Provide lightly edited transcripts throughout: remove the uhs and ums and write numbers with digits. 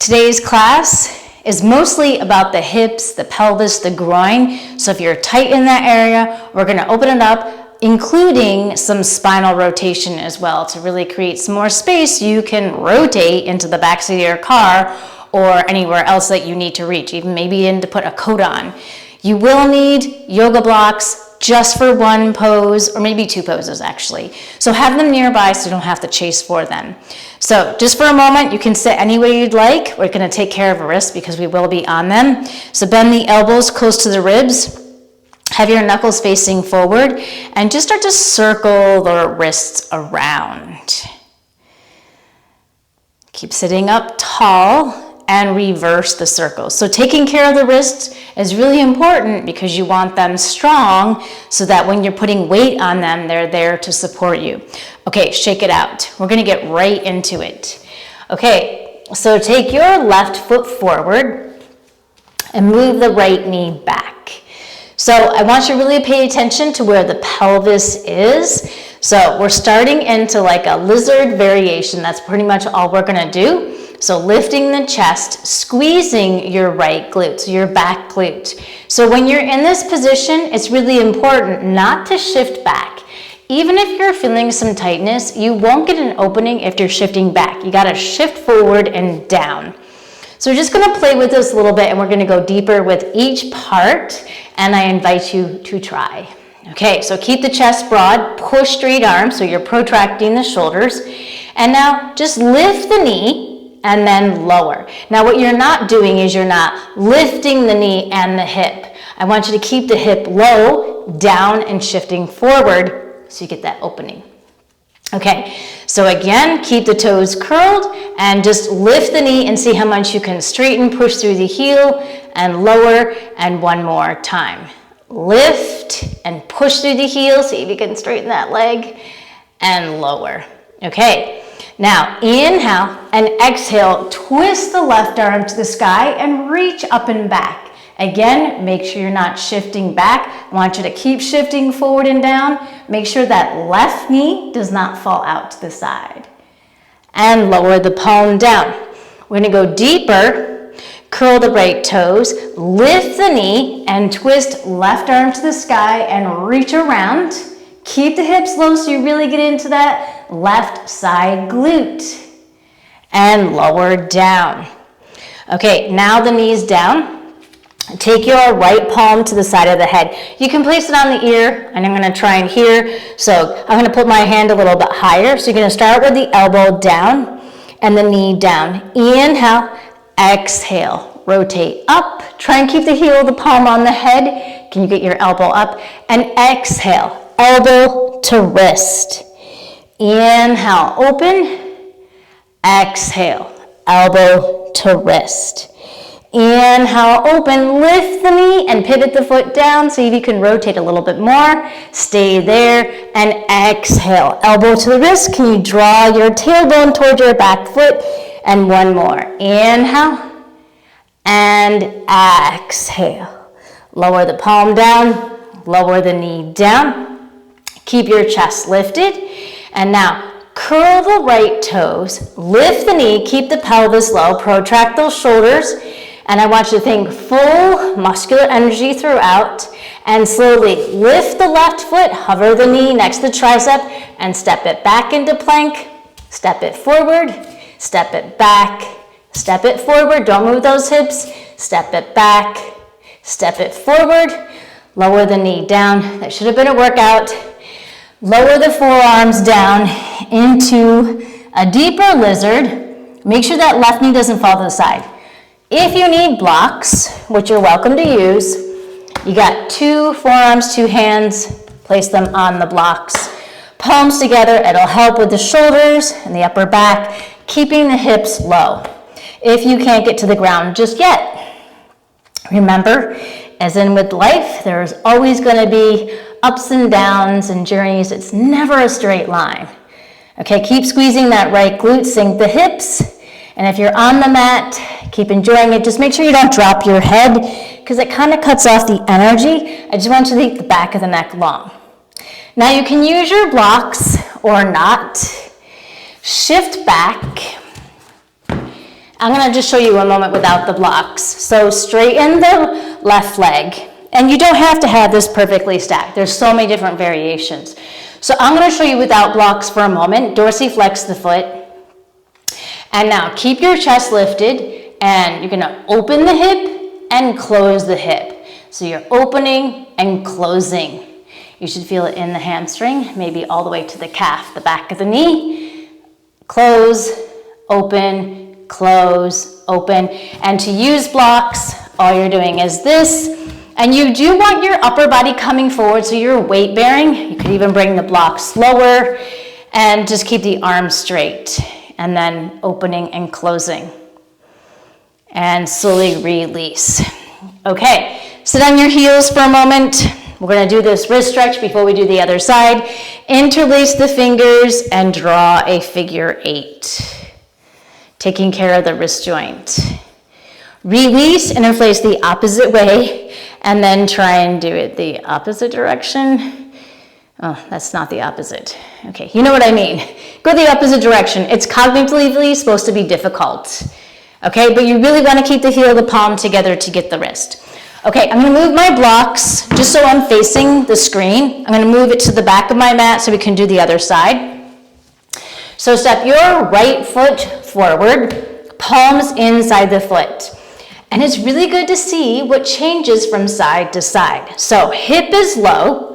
Today's class is mostly about the hips, the pelvis, the groin. So if you're tight in that area, we're going to open it up, including some spinal rotation as well to really create some more space. You can rotate into the backseat of your car or anywhere else that you need to reach, even maybe in to put a coat on. You will need yoga blocks just for one pose, or maybe two poses actually. So have them nearby so you don't have to chase for them. So just for a moment, you can sit any way you'd like. We're gonna take care of the wrists because we will be on them. So bend the elbows close to the ribs. Have your knuckles facing forward and just start to circle the wrists around. Keep sitting up tall and reverse the circles. So taking care of the wrists is really important because you want them strong so that when you're putting weight on them, they're there to support you. Okay, shake it out. We're gonna get right into it. Okay, so take your left foot forward and move the right knee back. So I want you to really pay attention to where the pelvis is. So we're starting into like a lizard variation. That's pretty much all we're gonna do. So lifting the chest, squeezing your right glute, so your back glute. So when you're in this position, it's really important not to shift back. Even if you're feeling some tightness, you won't get an opening if you're shifting back. You gotta shift forward and down. So we're just gonna play with this a little bit and we're gonna go deeper with each part, and I invite you to try. Okay, so keep the chest broad, push straight arms, so you're protracting the shoulders. And now just lift the knee and then lower. Now what you're not doing is you're not lifting the knee and the hip. I want you to keep the hip low, down, and shifting forward so you get that opening. Okay, so again, keep the toes curled and just lift the knee and see how much you can straighten, push through the heel and lower, and one more time. Lift and push through the heel, see if you can straighten that leg, and lower. Okay. Now, inhale and exhale, twist the left arm to the sky and reach up and back. Again, make sure you're not shifting back. I want you to keep shifting forward and down. Make sure that left knee does not fall out to the side. And lower the palm down. We're gonna go deeper, curl the right toes, lift the knee and twist left arm to the sky and reach around. Keep the hips low so you really get into that left side glute. And lower down. Okay, now the knees down. Take your right palm to the side of the head. You can place it on the ear, and I'm gonna try and here. So I'm gonna put my hand a little bit higher. So you're gonna start with the elbow down and the knee down. Inhale, exhale, rotate up. Try and keep the heel of the palm on the head. Can you get your elbow up? And exhale. Elbow to wrist. Inhale, open. Exhale, elbow to wrist. Inhale, open, lift the knee and pivot the foot down. See if you can rotate a little bit more. Stay there and exhale, elbow to the wrist. Can you draw your tailbone towards your back foot? And one more. Inhale and exhale. Lower the palm down, lower the knee down. Keep your chest lifted. And now curl the right toes, lift the knee, keep the pelvis low, protract those shoulders. And I want you to think full muscular energy throughout. And slowly lift the left foot, hover the knee next to the tricep, and step it back into plank. Step it forward, step it back, step it forward. Don't move those hips. Step it back, step it forward. Lower the knee down. That should have been a workout. Lower the forearms down into a deeper lizard. Make sure that left knee doesn't fall to the side. If you need blocks, which you're welcome to use, you got two forearms, two hands, place them on the blocks. Palms together, it'll help with the shoulders and the upper back, keeping the hips low. If you can't get to the ground just yet, remember, as in with life, there's always gonna be ups and downs and journeys. It's never a straight line. Okay, keep squeezing that right glute, sink the hips. And if you're on the mat, keep enjoying it. Just make sure you don't drop your head because it kind of cuts off the energy. I just want you to keep the back of the neck long. Now you can use your blocks or not. Shift back I'm gonna just show you a moment without the blocks. So straighten the left leg. And you don't have to have this perfectly stacked. There's so many different variations. So I'm gonna show you without blocks for a moment. Dorsiflex the foot. And now keep your chest lifted and you're gonna open the hip and close the hip. So you're opening and closing. You should feel it in the hamstring, maybe all the way to the calf, the back of the knee. Close, open, close, open. And to use blocks, all you're doing is this. And you do want your upper body coming forward, so you're weight bearing. You could even bring the blocks lower and just keep the arms straight. And then opening and closing. And slowly release. Okay, sit on your heels for a moment. We're gonna do this wrist stretch before we do the other side. Interlace the fingers and draw a figure 8. Taking care of the wrist joint. Release, interlace the opposite way, and then try and do it the opposite direction. Oh, that's not the opposite. Okay, you know what I mean. Go the opposite direction. It's cognitively supposed to be difficult. Okay, but you really want to keep the heel of the palm together to get the wrist. Okay, I'm going to move my blocks just so I'm facing the screen. I'm going to move it to the back of my mat so we can do the other side. So step your right foot forward, palms inside the foot. And it's really good to see what changes from side to side. So hip is low,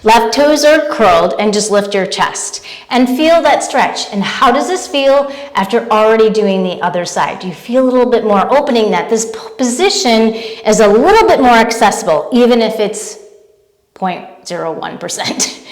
left toes are curled, and just lift your chest. And feel that stretch. And how does this feel after already doing the other side? Do you feel a little bit more opening, that this position is a little bit more accessible, even if it's 0.01%?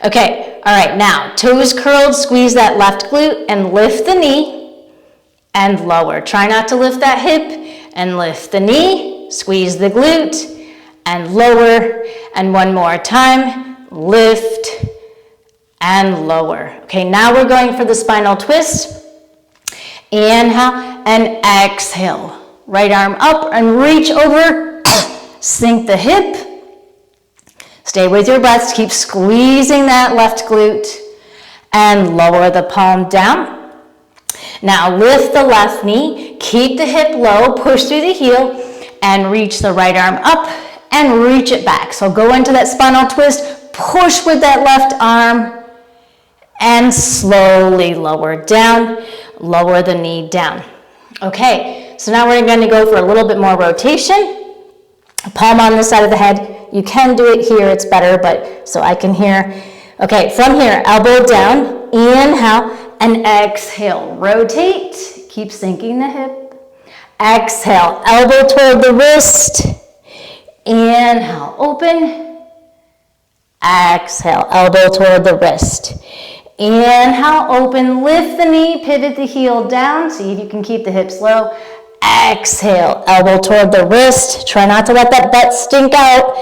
Okay, all right, now toes curled, squeeze that left glute and lift the knee. And lower. Try not to lift that hip and lift the knee, squeeze the glute and lower. And one more time, lift and lower. Okay, now we're going for the spinal twist. Inhale and exhale. Right arm up and reach over, sink the hip. Stay with your breath, keep squeezing that left glute and lower the palm down. Now lift the left knee, keep the hip low, push through the heel, and reach the right arm up and reach it back. So go into that spinal twist, push with that left arm, and slowly lower down, lower the knee down. Okay, so now we're going to go for a little bit more rotation. Palm on the side of the head. You can do it here, it's better, but so I can hear. Okay, from here, elbow down, inhale, and exhale, rotate, keep sinking the hip. Exhale, elbow toward the wrist. Inhale, open. Exhale, elbow toward the wrist. Inhale, open, lift the knee, pivot the heel down. See if you can keep the hips low. Exhale, elbow toward the wrist. Try not to let that butt stink out.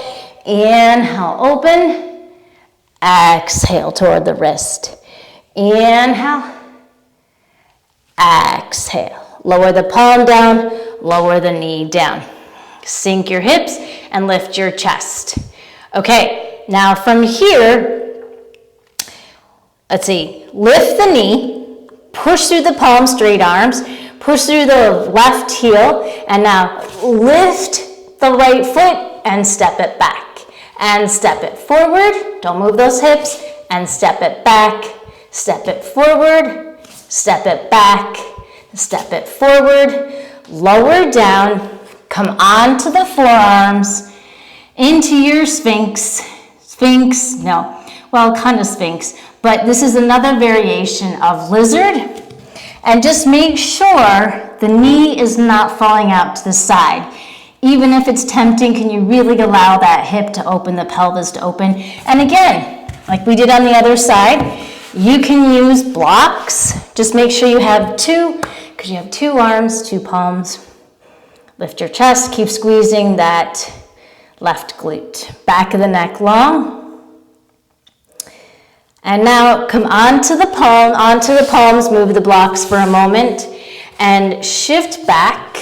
Inhale, open. Exhale toward the wrist. Inhale, exhale. Lower the palm down, lower the knee down. Sink your hips and lift your chest. Okay, now from here, let's see, lift the knee, push through the palm, straight arms, push through the left heel, and now lift the right foot and step it back. And step it forward, don't move those hips, and step it back. Step it forward, step it back, step it forward, lower down, come onto the forearms, into your sphinx, kind of sphinx, but this is another variation of lizard. And just make sure the knee is not falling out to the side. Even if it's tempting, can you really allow that hip to open, the pelvis to open? And again, like we did on the other side, you can use blocks. Just make sure you have two, because you have two arms, two palms. Lift your chest, keep squeezing that left glute. Back of the neck long. And now come onto the palms, move the blocks for a moment, and shift back.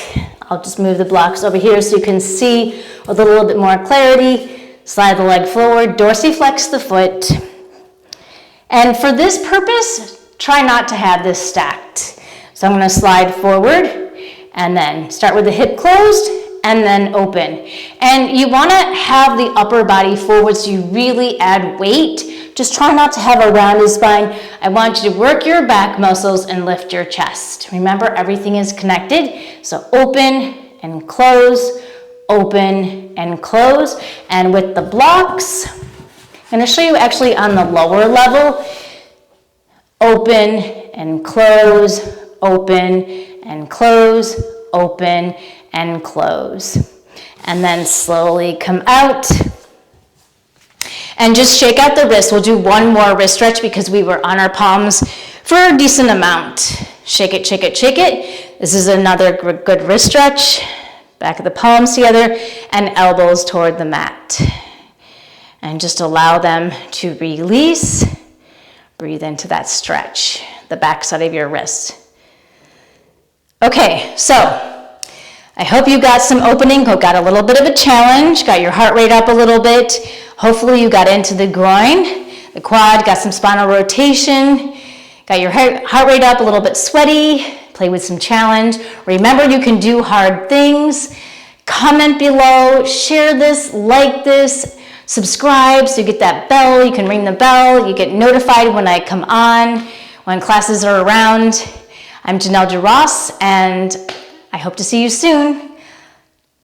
I'll just move the blocks over here so you can see with a little bit more clarity. Slide the leg forward, dorsiflex the foot. And for this purpose, try not to have this stacked. So I'm gonna slide forward and then start with the hip closed and then open. And you wanna have the upper body forward so you really add weight. Just try not to have a rounded spine. I want you to work your back muscles and lift your chest. Remember, everything is connected. So open and close, open and close. And with the blocks, I'm gonna show you actually on the lower level. Open and close, open and close, open and close. And then slowly come out. And just shake out the wrist. We'll do one more wrist stretch because we were on our palms for a decent amount. Shake it, shake it, shake it. This is another good wrist stretch. Back of the palms together and elbows toward the mat. And just allow them to release. Breathe into that stretch, the back side of your wrist. Okay, so I hope you got some opening, got a little bit of a challenge, got your heart rate up a little bit. Hopefully you got into the groin, the quad, got some spinal rotation, got your heart rate up, a little bit sweaty, play with some challenge. Remember, you can do hard things. Comment below, share this, like this, subscribe so you get that bell, you can ring the bell, you get notified when I come on, when classes are around. I'm Janel and I hope to see you soon.